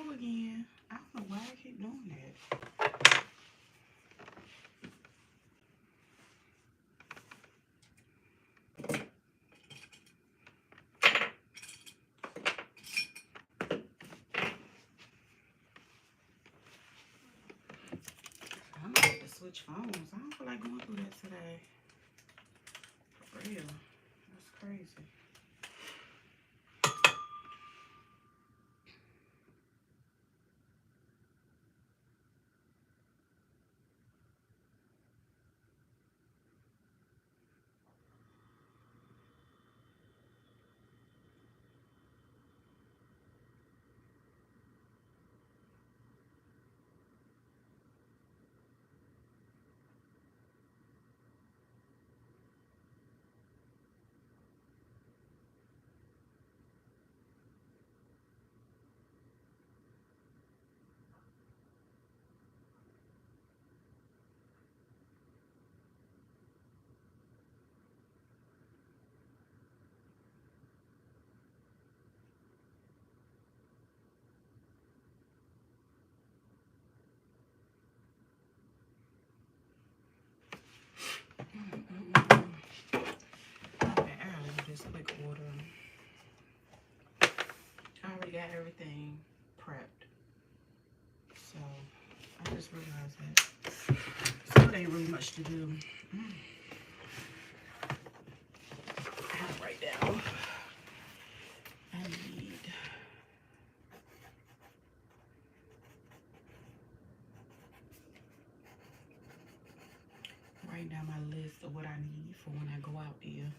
go again. I don't know why I keep doing that. I'm gonna have to switch phones. I don't feel like going through that today. For real. That's crazy. Okay, I'll do this quick order. I already got everything prepped. So I just realized that. So it ain't really much to do. I'll write down. I need write down my list of what I need for when I go out there,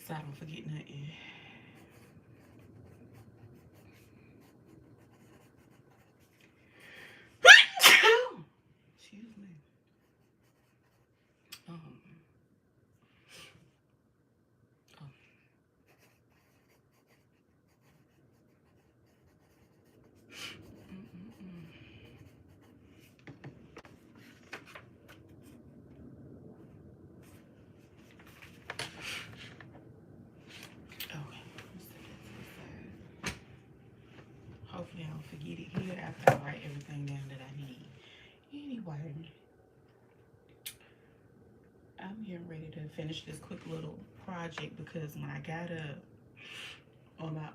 so I don't forget nothing. Excuse me. Oh. Okay. Hopefully I don't forget it here after I write everything down that I need. Anyway, I'm getting ready to finish this quick little project because when I got up on my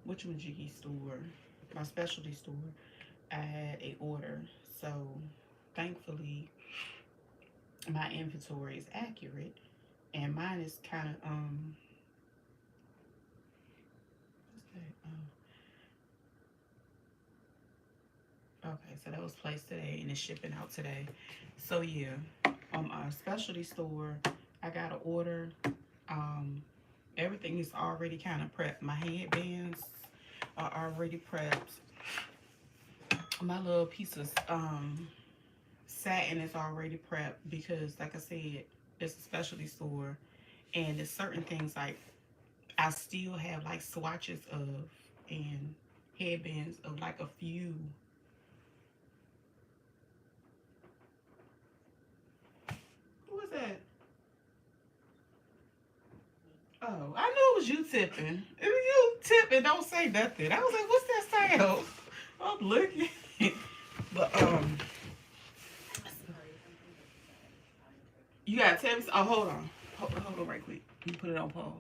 whatchamajiggy store, my specialty store, I had a order. So thankfully my inventory is accurate, and mine is kind of what's that? Okay, so that was placed today and it's shipping out today. So yeah, on my specialty store, I got an order. Everything is already kind of prepped. My headbands are already prepped. My little piece of satin is already prepped because, like I said, it's a specialty store, and there's certain things like I still have like swatches of and headbands of like a few. Who was that? Oh, I knew it was you tipping. If you tipping, don't say nothing. I was like, what's that sound? I'm looking. But you gotta tell me. Oh, hold on. Hold on right quick. You put it on pause.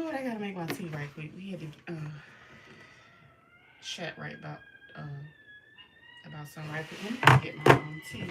Lord, I gotta make my tea right quick. We had to chat right about something right quick. Let me get my tea.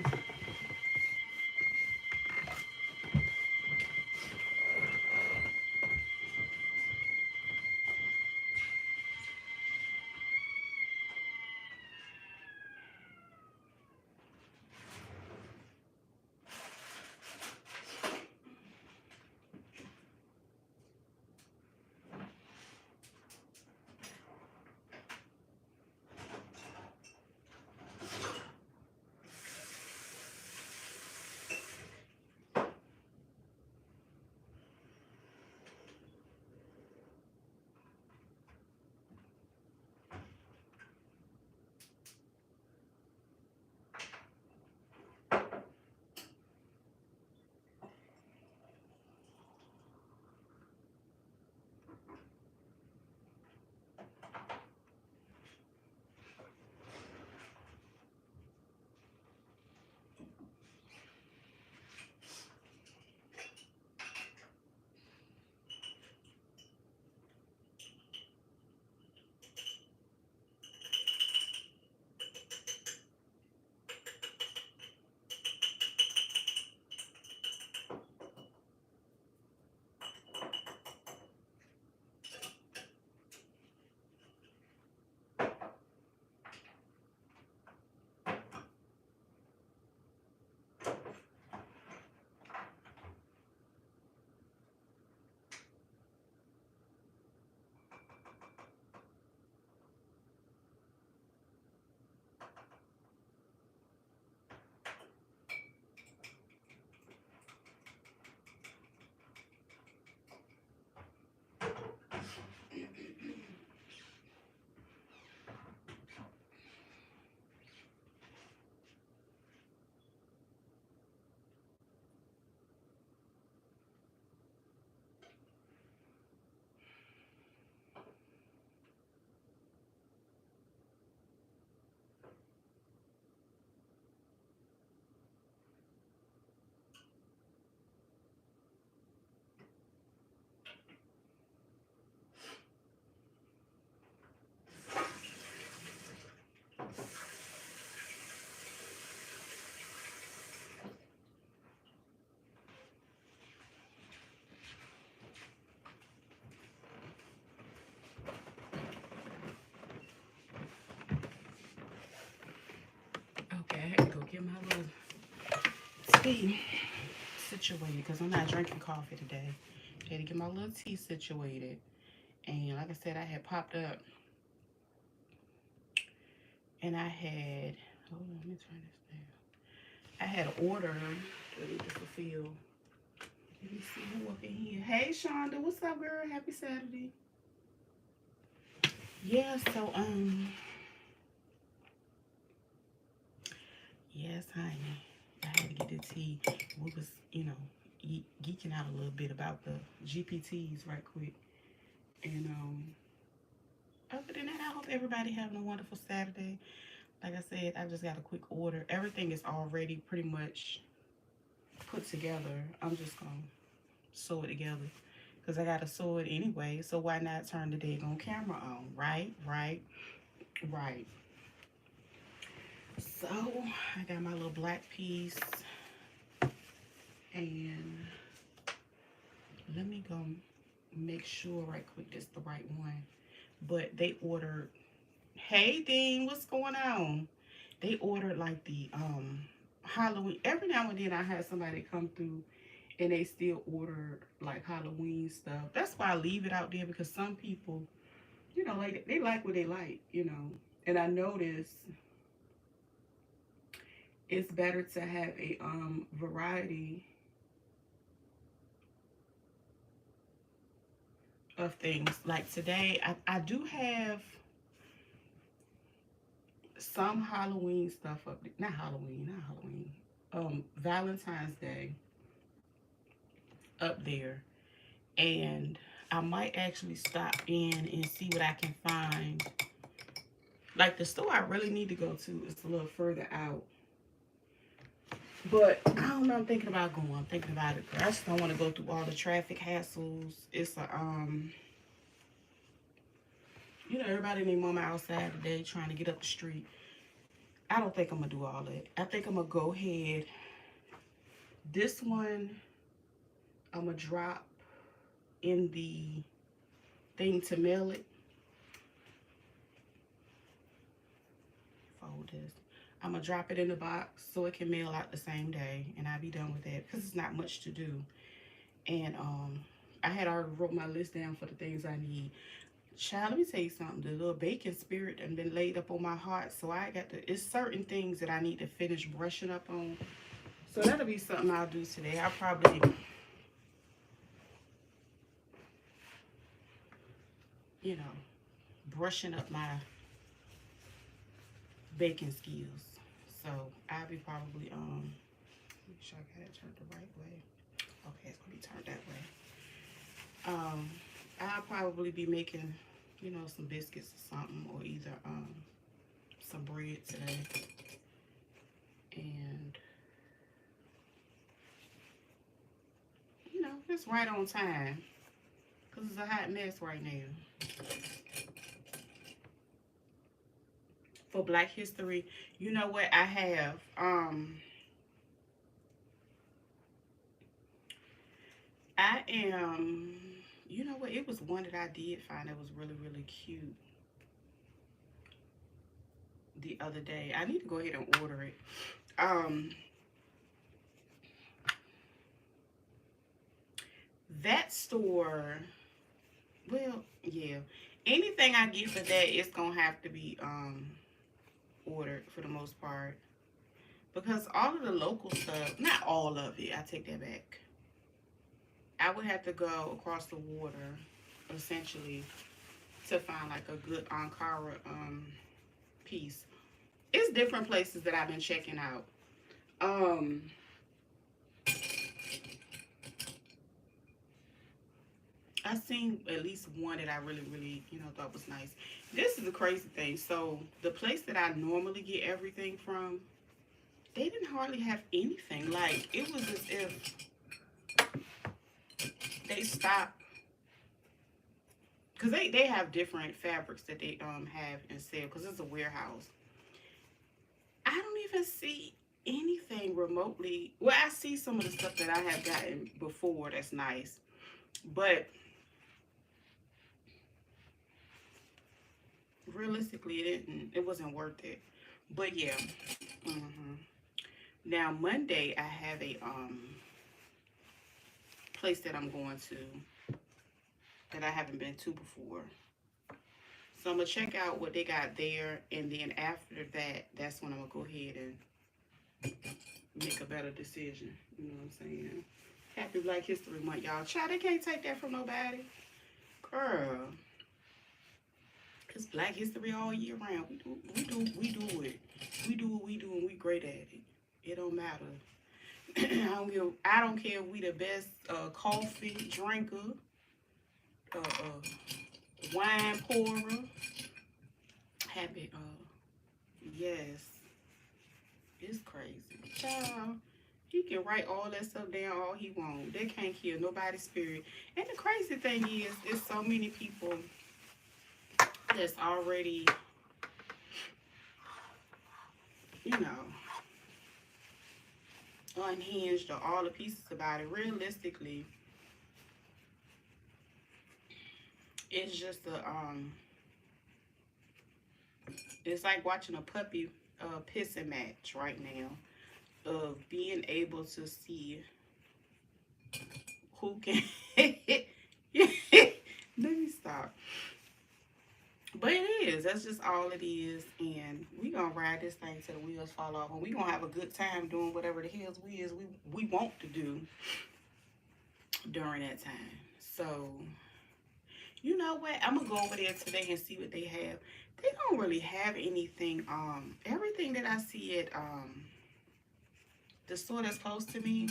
Okay, I had to go get my little tea situated because I'm not drinking coffee today. I had to get my little tea situated. And like I said, I had popped up and I had, hold on, let me turn this down. I had an order that we to fulfill. Let me see who up in here. Hey, Shonda, what's up, girl? Happy Saturday. Yeah, so, yes, honey. I had to get the tea. We was, geeking out a little bit about the GPTs right quick. And, other than that, I hope everybody having a wonderful Saturday. Like I said, I just got a quick order. Everything is already pretty much put together. I'm just gonna sew it together because I gotta sew it anyway. So why not turn the daggone camera on? Right, right, right. So I got my little black piece, and let me go make sure right quick this the right one. But they ordered. Hey, Dean, what's going on? They ordered like the Halloween. Every now and then I had somebody come through and they still order like Halloween stuff. That's why I leave it out there because some people, like they like what they like. And I notice it's better to have a variety of things. Like today, I do have some Halloween stuff up there. Not Halloween. Valentine's Day up there. And I might actually stop in and see what I can find. Like the store I really need to go to is a little further out. But I don't know. I'm thinking about going. I'm thinking about it. But I just don't want to go through all the traffic hassles. It's a you know, everybody and their mama outside today trying to get up the street. I don't think I'm gonna do all that. I think I'm gonna go ahead. This one I'm gonna drop in the thing to mail it. Fold this. I'm gonna drop it in the box so it can mail out the same day, and I'll be done with that because it's not much to do. And I had already wrote my list down for the things I need. Child, let me tell you something. The little baking spirit and been laid up on my heart, so I got to. It's certain things that I need to finish brushing up on. So that'll be something I'll do today. I'll probably, you know, brushing up my baking skills. So I'll be probably make sure I got it turned the right way. Okay, it's gonna be turned that way. I'll probably be making, you know, some biscuits or something, or either some bread today. And you know, it's right on time because it's a hot mess right now. For Black History, you know what I have? I am, you know what? It was one that I did find that was really, really cute the other day. I need to go ahead and order it. That store, well, yeah. Anything I get for that, it's gonna have to be ordered for the most part. Because all of the local stuff, not all of it, I take that back. I would have to go across the water, essentially, to find like a good Ankara piece. It's different places that I've been checking out. Um, I seen at least one that I really, really, you know, thought was nice. This is the crazy thing. So the place that I normally get everything from, they didn't hardly have anything. Like it was as if they stopped because they have different fabrics that they have and sell because it's a warehouse. I don't even see anything remotely. Well, I see some of the stuff that I have gotten before that's nice, but realistically, it wasn't worth it. But yeah. hmm Now Monday, I have a place that I'm going to that I haven't been to before. So I'm gonna check out what they got there, and then after that, that's when I'm gonna go ahead and make a better decision. You know what I'm saying? Happy Black History Month, y'all. Child, they can't take that from nobody, girl. It's Black History all year round. We do what we do, and we great at it. It don't matter. I don't care if we the best coffee drinker, wine pourer. Happy, yes, it's crazy. Child, he can write all that stuff down all he want. They can't kill nobody's spirit. And the crazy thing is, there's so many people that's already, you know, unhinged or all the pieces about it. Realistically, it's just it's like watching a puppy pissing match right now of being able to see who can. Let me stop. But it is. That's just all it is. And we gonna ride this thing till the wheels fall off. And we gonna have a good time doing whatever the hell we want to do during that time. So, you know what? I'm gonna go over there today and see what they have. They don't really have anything. Everything that I see at the store that's close to me,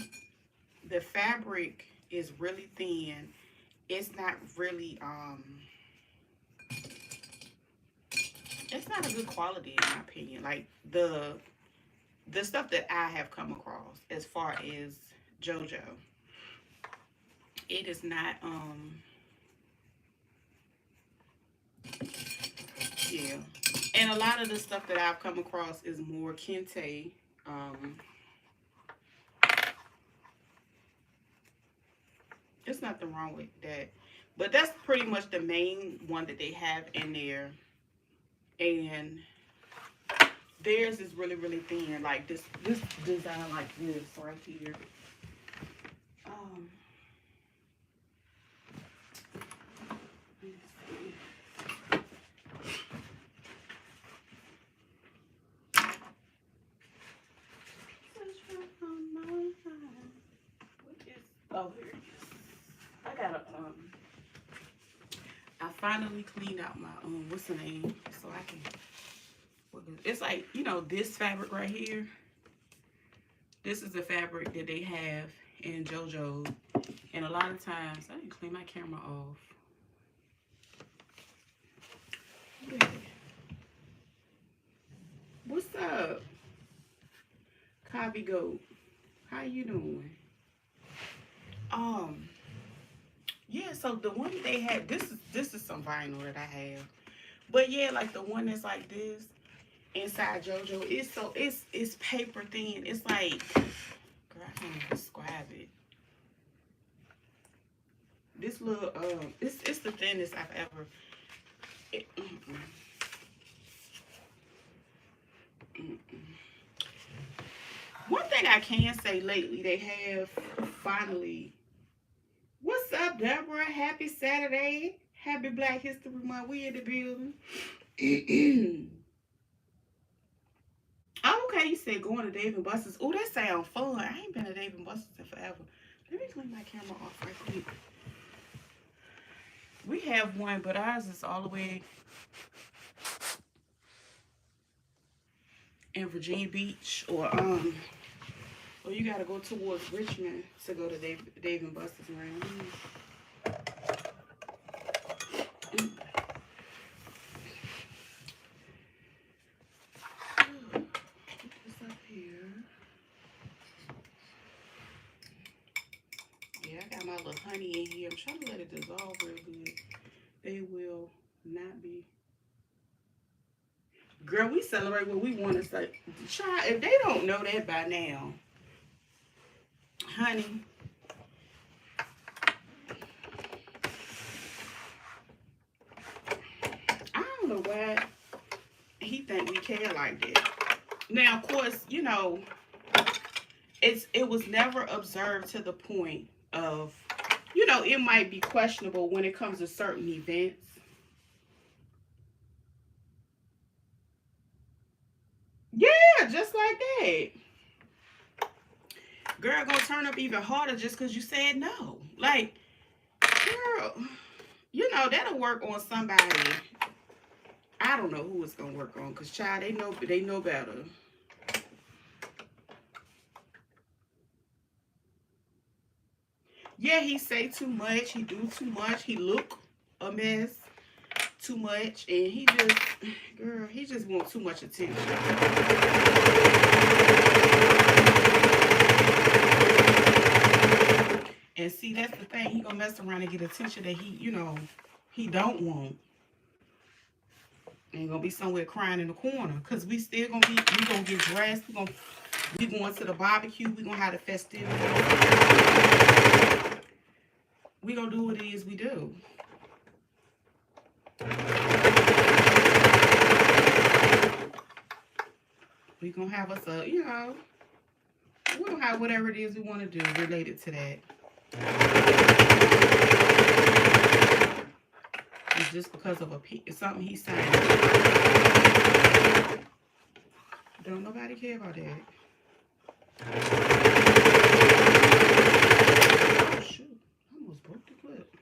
the fabric is really thin. It's not really it's not a good quality in my opinion. Like the stuff that I have come across as far as JoJo, it is not yeah. And a lot of the stuff that I've come across is more kente. Um, there's nothing wrong with that, but that's pretty much the main one that they have in there. And theirs is really really thin, like this design like this right here. Um, let's see. What is? Oh, here it is. I gotta I finally cleaned out my what's the name, so I can. It's like, you know, this fabric right here. This is the fabric that they have in JoJo, and a lot of times I didn't clean my camera off. Yeah. What's up, Cobby Goat? How you doing? Um, yeah. So the one that they had, this is some vinyl that I have, but yeah, like the one that's like this inside JoJo, it's paper thin. It's like, girl, I can't even describe it. This little it's the thinnest I've ever. It, One thing I can say lately, they have finally. What's up, Deborah? Happy Saturday. Happy Black History Month. We in the building. Oh, okay, you said going to Dave and Buster's. Oh, that sounds fun. I ain't been to Dave and Buster's in forever. Let me clean my camera off right quick. We have one, but ours is all the way in Virginia Beach, or you gotta go towards Richmond to go to Dave and Buster's around. What's up here? Yeah, I got my little honey in here. I'm trying to let it dissolve real good. They will not be. Girl, we celebrate what we want to say. Child, if they don't know that by now, honey. I don't know why he think we care like that. Now, of course, you know, it was never observed to the point of, you know, it might be questionable when it comes to certain events. Yeah, just like that. Girl gonna turn up even harder just because you said no. Like, girl, you know, that'll work on somebody. I don't know who it's gonna work on, because child, they know better. Yeah, he say too much, he do too much, he look a mess too much, and he just, girl, he just want too much attention. And see, that's the thing, he gonna mess around and get attention that he, you know, he don't want. Ain't gonna be somewhere crying in the corner, because we gonna get dressed, we going to the barbecue, we gonna have the festivity, we gonna do what it is we do. We gonna have us a, you know, we gonna have whatever it is we want to do related to that. It's just because of something he signed. Don't nobody care about that. Oh, shoot, I almost broke the clip.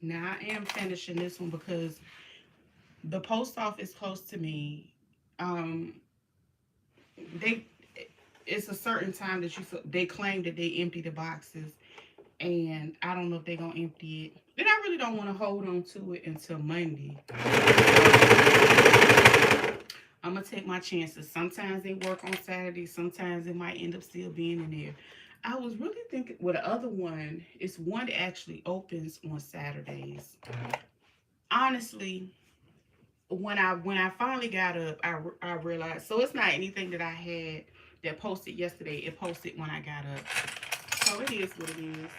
Now I am finishing this one because the post office close to me, they it's a certain time that they claim that they empty the boxes, and I don't know if they're gonna empty it. Then I really don't want to hold on to it until Monday. I'm gonna take my chances. Sometimes they work on Saturday, sometimes it might end up still being in there. I was really thinking, well, the other one is one that actually opens on Saturdays. Honestly, when I finally got up, I realized, so it's not anything that I had that posted yesterday. It posted when I got up. So it is what it is.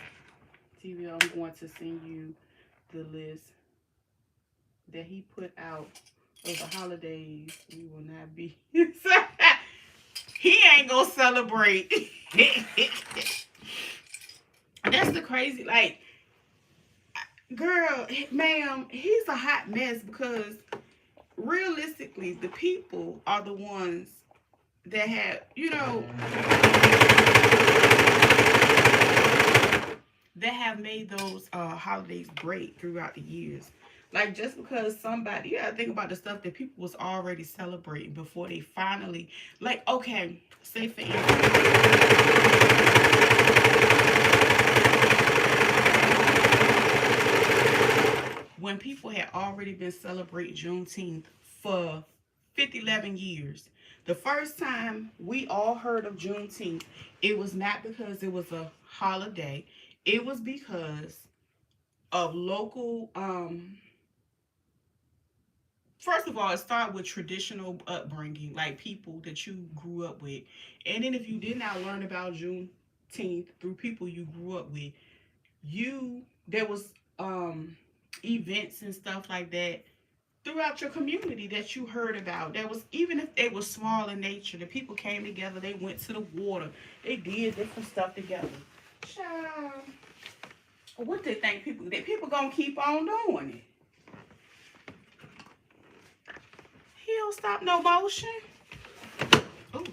TV, I'm going to send you the list that he put out of the holidays. We will not be. He ain't gonna celebrate. That's the crazy, like, girl, ma'am, he's a hot mess because realistically, the people are the ones that have, that have made those holidays great throughout the years. Like, just because somebody, you gotta think about the stuff that people was already celebrating before they finally, like, okay, say for instance, when people had already been celebrating Juneteenth for 50, 11 years. The first time we all heard of Juneteenth, it was not because it was a holiday. It was because of local, first of all, it started with traditional upbringing, like people that you grew up with. And then if you did not learn about Juneteenth through people you grew up with, there was events and stuff like that throughout your community that you heard about. That was, even if they were small in nature, the people came together, they went to the water, they did different stuff together. Child, what they think people gonna keep on doing it? He don't stop no motion. Ooh,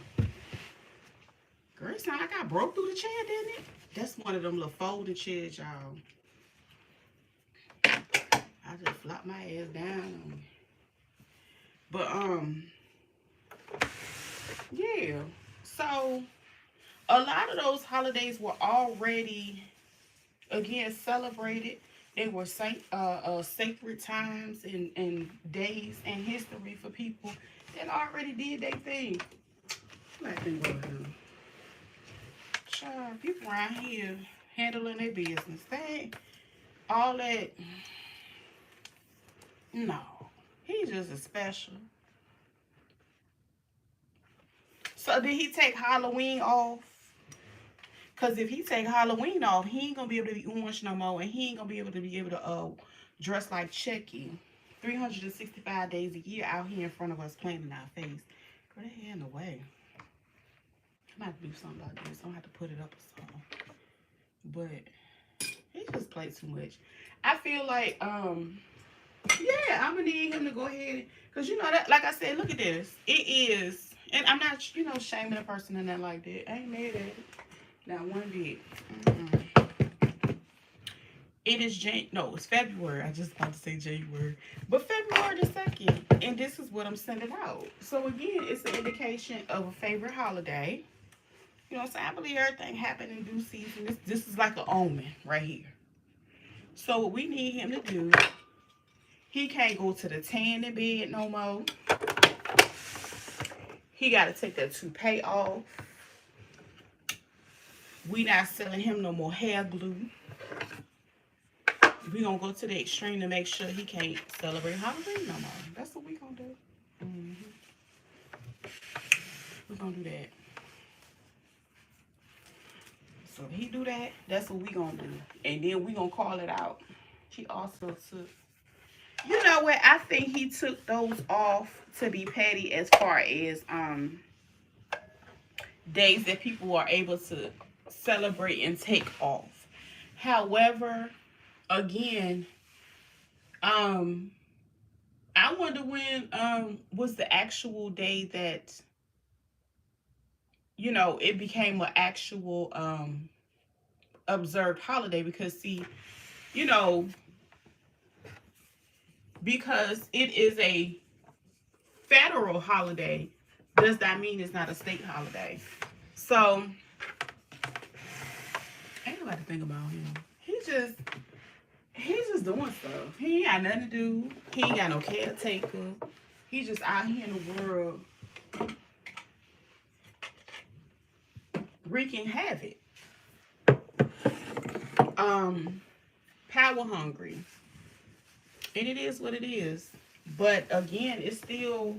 girl, it sound like I broke through the chair, didn't it? That's one of them little folding chairs, y'all. I just flopped my ass down on me. But yeah. So a lot of those holidays were already, again, celebrated. They were sacred times and days and history for people that already did their thing. Let them go down. Child, people around here handling their business. They ain't all that. No, he's just a special. So did he take Halloween off? Because if he take Halloween off, he ain't gonna be able to be orange no more, and he ain't gonna be able to dress like Chucky. 365 days a year out here in front of us playing in our face. Girl, they in the way. I'm gonna have to do something about this. I'm gonna have to put it up or something. But he just played too much. I feel like yeah, I'm gonna need him to go ahead, because that, like I said, look at this. It is, and I'm not shaming a person in that like that. I ain't mad at it. Not one bit. It is it's February. I just about to say January. But February the 2nd. And this is what I'm sending out. So again, it's an indication of a favorite holiday. You know what I'm saying? I believe everything happened in due season. This is like an omen right here. So what we need him to do, he can't go to the tanning bed no more. He got to take that toupee off. We not selling him no more hair glue. We gonna go to the extreme to make sure he can't celebrate Halloween no more. That's what we gonna do. We gonna do that. So if he do that, that's what we gonna do. And then we gonna call it out. He also took, you know what? I think he took those off to be petty as far as days that people are able to celebrate and take off. However, again, I wonder when was the actual day that it became an actual observed holiday, because see, you know, because it is a federal holiday, does that mean it's not a state holiday? So ain't nobody think about him. He's just doing stuff. He ain't got nothing to do. He ain't got no caretaker. He's just out here in the world wreaking havoc. Power hungry. And it is what it is. But again, it's still,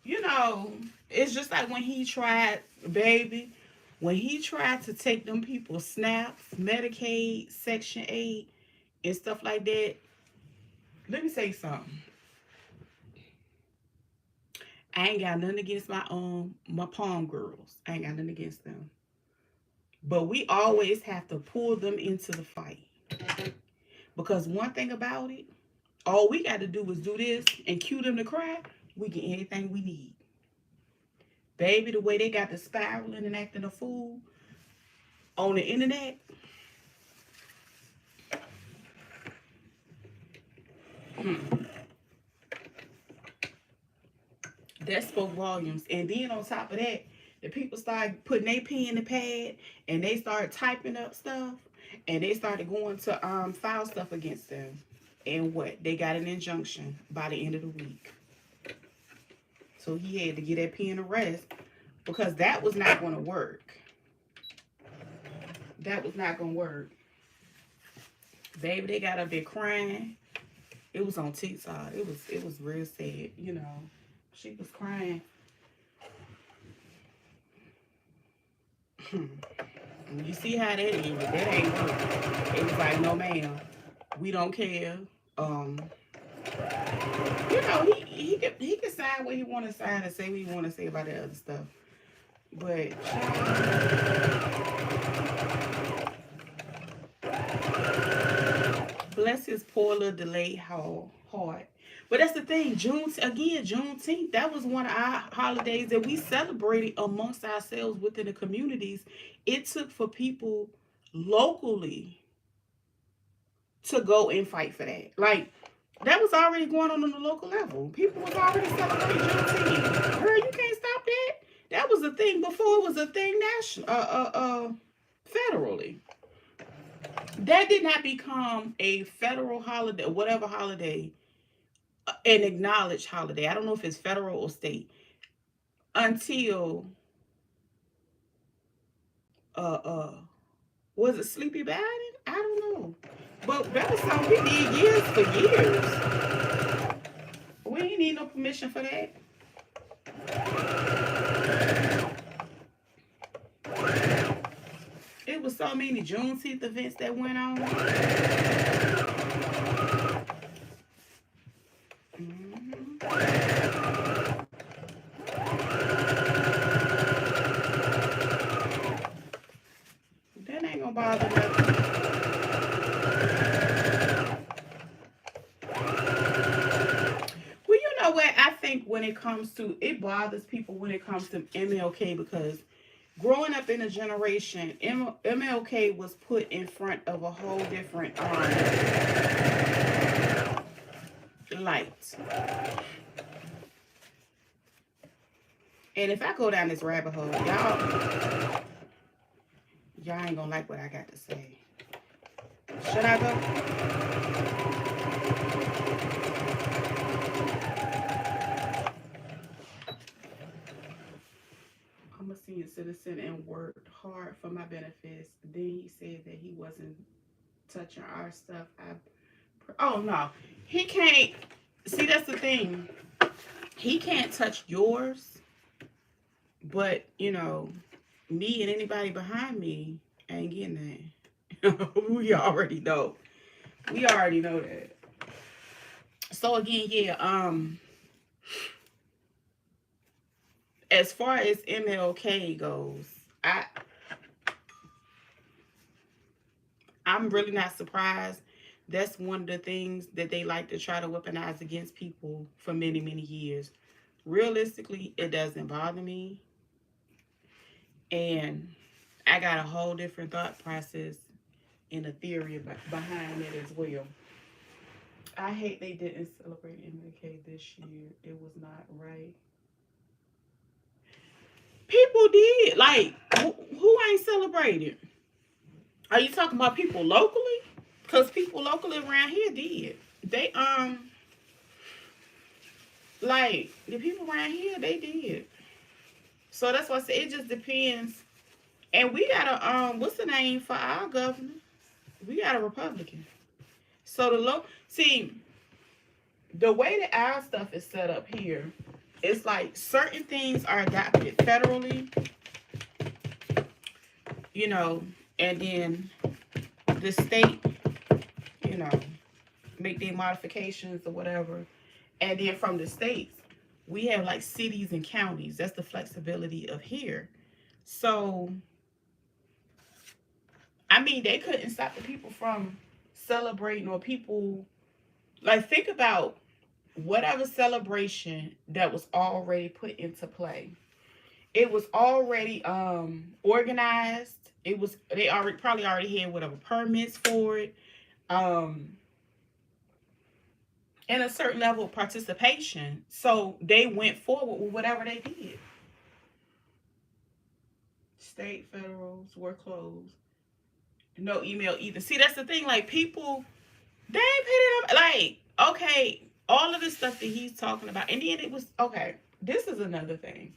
you know, it's just like when he tried, baby, when he tried to take them people's snaps, Medicaid, Section 8, and stuff like that. Let me say something. I ain't got nothing against my palm girls. I ain't got nothing against them. But we always have to pull them into the fight. Because one thing about it, all we got to do is do this and cue them to cry. We get anything we need. Baby, the way they got the spiraling and acting a fool on the internet. That spoke volumes. And then on top of that, the people started putting their pen in the pad and they started typing up stuff and they started going to file stuff against them. And what? They got an injunction by the end of the week. So he had to get that pen arrest because that was not going to work. That was not going to work. Baby, they got up there crying. It was on TikTok. It was real sad, you know. She was crying. You see how that is? That ain't good. It was like, no, ma'am, we don't care. You know, he can sign what he want to sign and say what he want to say about that other stuff. But bless his poor little delayed heart. But that's the thing, Juneteenth, that was one of our holidays that we celebrated amongst ourselves within the communities. It took for people locally to go and fight for that. Like, that was already going on the local level. People was already celebrating Juneteenth. Girl, you can't stop that. That was a thing before it was a thing federally. That did not become a federal holiday, whatever holiday, an acknowledged holiday. I don't know if it's federal or state until was it Sleepy Biden? I don't know. But that was something we did years for years. We ain't need no permission for that. It was so many Juneteenth events that went on. That ain't gonna bother nothing. Well, you know what? I think when it comes to, it bothers people when it comes to MLK because growing up in a generation, MLK was put in front of a whole different light. And if I go down this rabbit hole, y'all ain't gonna like what I got to say. Should I go? I'm a senior citizen and worked hard for my benefits. Then he said that he wasn't touching our stuff. Oh no, he can't. See, that's the thing. He can't touch yours, but you know, me and anybody behind me ain't getting that. We already know. We already know that. So again, yeah. As far as MLK goes, I'm really not surprised. That's one of the things that they like to try to weaponize against people for many, many years. Realistically, it doesn't bother me. And I got a whole different thought process and a theory behind it as well. I hate they didn't celebrate MLK this year. It was not right. People did. Like, who ain't celebrated? Are you talking about people locally? Because people locally around here did. They, like, the people around here, they did. So that's why I say it just depends. And we got a, what's the name for our governor? We got a Republican. So the see, the way that our stuff is set up here, it's like certain things are adopted federally, you know, and then the state, you know, make their modifications or whatever. And then from the states, we have like cities and counties. That's the flexibility of here. So, I mean, they couldn't stop the people from celebrating, or people, like, think about whatever celebration that was already put into play. It was already organized. It was, they already probably already had whatever permits for it. Um and a certain level of participation. So they went forward with whatever they did. State, federals were closed. No email either. See, that's the thing. Like, people, they ain't put it up. Like, okay, all of the stuff that he's talking about. And then it was, okay, this is another thing.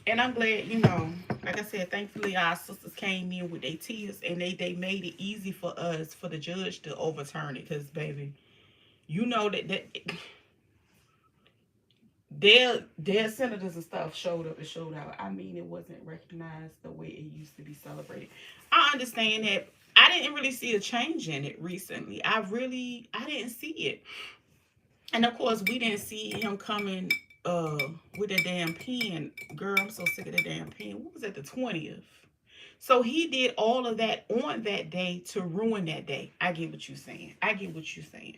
And I'm glad, you know, like I said, thankfully our sisters came in with their tears, and they made it easy for us, for the judge to overturn it. Because, baby, you know that their senators and stuff showed up and showed out. I mean, it wasn't recognized the way it used to be celebrated. I understand that. I didn't really see a change in it recently. I didn't see it. And of course, we didn't see him coming with a damn pen. Girl, I'm so sick of the damn pen. What was it, the 20th? So he did all of that on that day to ruin that day. I get what you're saying. I get what you're saying.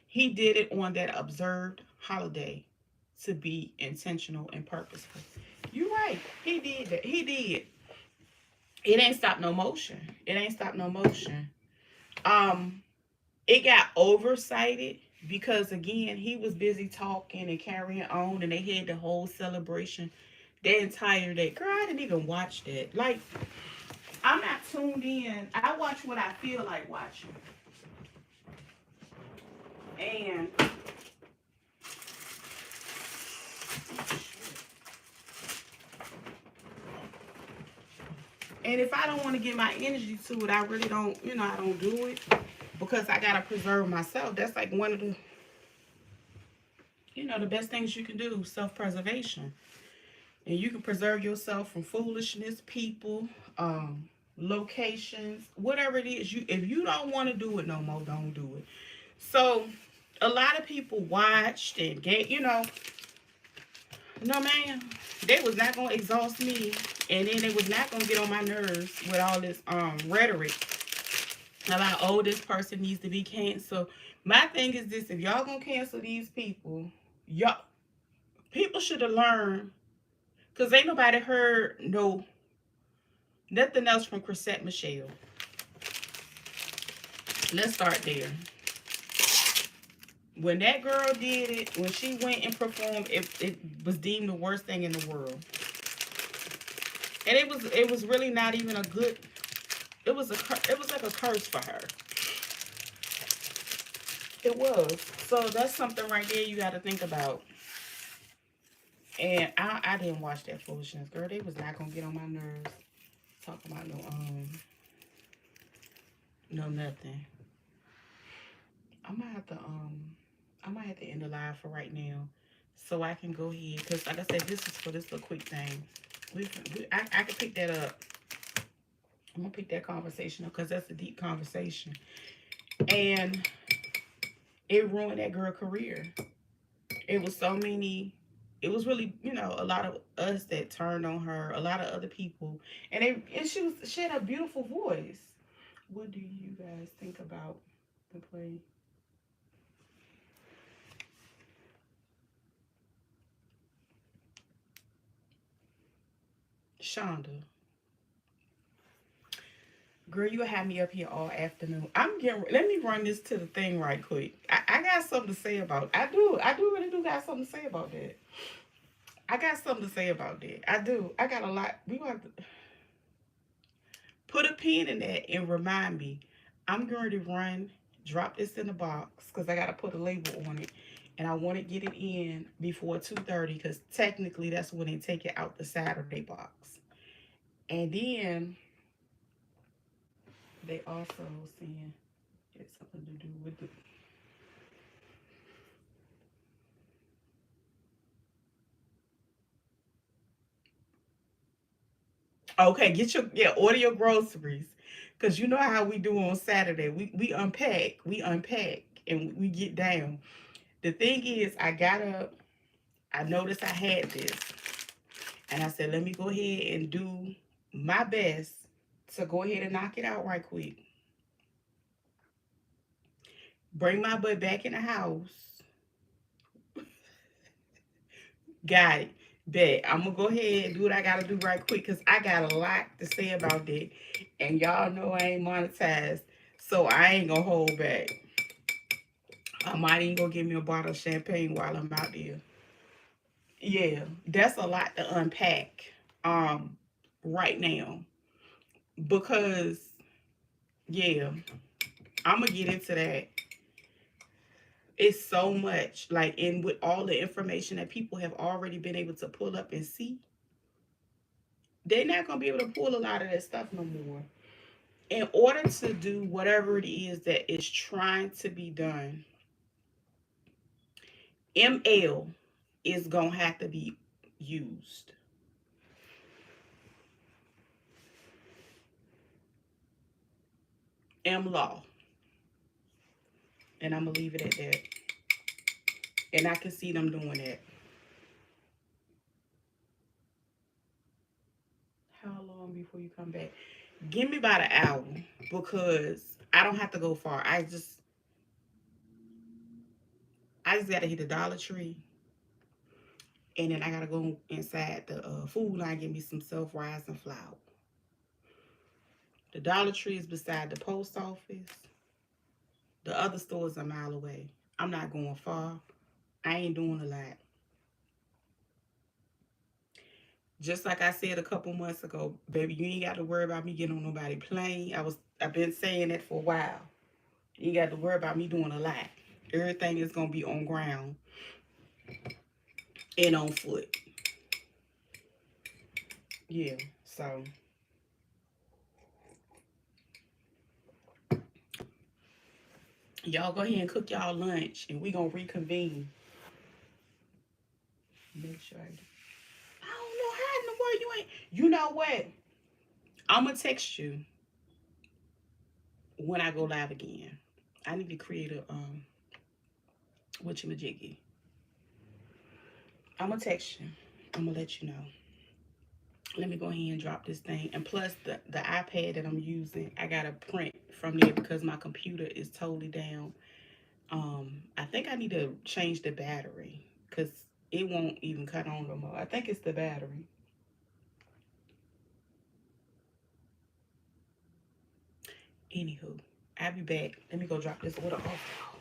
He did it on that observed holiday to be intentional and purposeful. You're right. He did that. He did. It ain't stop no motion. It ain't stop no motion. Um, it got oversighted because, again, he was busy talking and carrying on, and they had the whole celebration the entire day. Girl, I didn't even watch that. Like, I'm not tuned in. I watch what I feel like watching. And if I don't want to give my energy to it, I really don't, I don't do it, because I gotta preserve myself. That's like one of the, the best things you can do, self-preservation. And you can preserve yourself from foolishness, people, locations, whatever it is. If you don't want to do it no more, don't do it. So a lot of people watched and no, man, they was not gonna exhaust me, and then they was not gonna get on my nerves with all this rhetoric about, oh, this person needs to be canceled. My thing is this: if y'all gonna cancel these people, y'all people should have learned, because ain't nobody heard nothing else from Chrisette Michelle. Let's start there. When that girl did it, when she went and performed, it was deemed the worst thing in the world. And it was really not even a good. It was like a curse for her. It was. So that's something right there you got to think about. And I didn't watch that foolishness, girl. They was not gonna get on my nerves. Talking about no nothing. I might have to end the live for right now, so I can go ahead, because like I said, this is for this little quick thing. I can pick that up. I'm gonna pick that conversation up, because that's a deep conversation, and it ruined that girl career. It was so many. It was really, a lot of us that turned on her, a lot of other people, and she had a beautiful voice. What do you guys think about the play? Shonda. Girl, you have me up here all afternoon. Let me run this to the thing right quick. I got something to say about it. I really do got something to say about that. I got something to say about that. I do. I got a lot. We gonna have to put a pin in that and remind me. I'm going to run, drop this in the box because I got to put a label on it. And I want to get it in before 2:30 because technically that's when they take it out the Saturday box. And then they also saying it's something to do with the. Okay, get your, yeah, order your groceries. Cause you know how we do on Saturday. We unpack, and we get down. The thing is, I got up, I noticed I had this, and I said, let me go ahead and do my best to go ahead and knock it out right quick. Bring my butt back in the house. Got it. Bet. I'm gonna go ahead and do what I gotta do right quick because I got a lot to say about that. And y'all know I ain't monetized. So I ain't gonna hold back. I might even go get me a bottle of champagne while I'm out there. Yeah, that's a lot to unpack um right now. Because yeah, I'm gonna get into that. It's so much, like, and with all the information that people have already been able to pull up and see, they're not gonna be able to pull a lot of that stuff no more. In order to do whatever it is that is trying to be done, ML is gonna have to be used. M law, and I'm gonna leave it at that. And I can see them doing that. How long before you come back? Give me about an hour because I don't have to go far. I just gotta hit the Dollar Tree, and then I gotta go inside the food line, get me some self-rising flour. The Dollar Tree is beside the post office. The other store is a mile away. I'm not going far. I ain't doing a lot. Just like I said a couple months ago, baby, you ain't got to worry about me getting on nobody plane. I've been saying that for a while. You ain't got to worry about me doing a lot. Everything is gonna be on ground and on foot. Yeah. So y'all go ahead and cook y'all lunch, and we gonna reconvene. Make sure I don't know how in the world you ain't. You know what? I'm gonna text you when I go live again. I need to create a whatchamajiggy. I'm gonna text you. I'm gonna let you know. Let me go ahead and drop this thing. And plus the iPad that I'm using, I got to print from there because my computer is totally down. I think I need to change the battery because it won't even cut on no more. I think it's the battery. Anywho, I'll be back. Let me go drop this order off.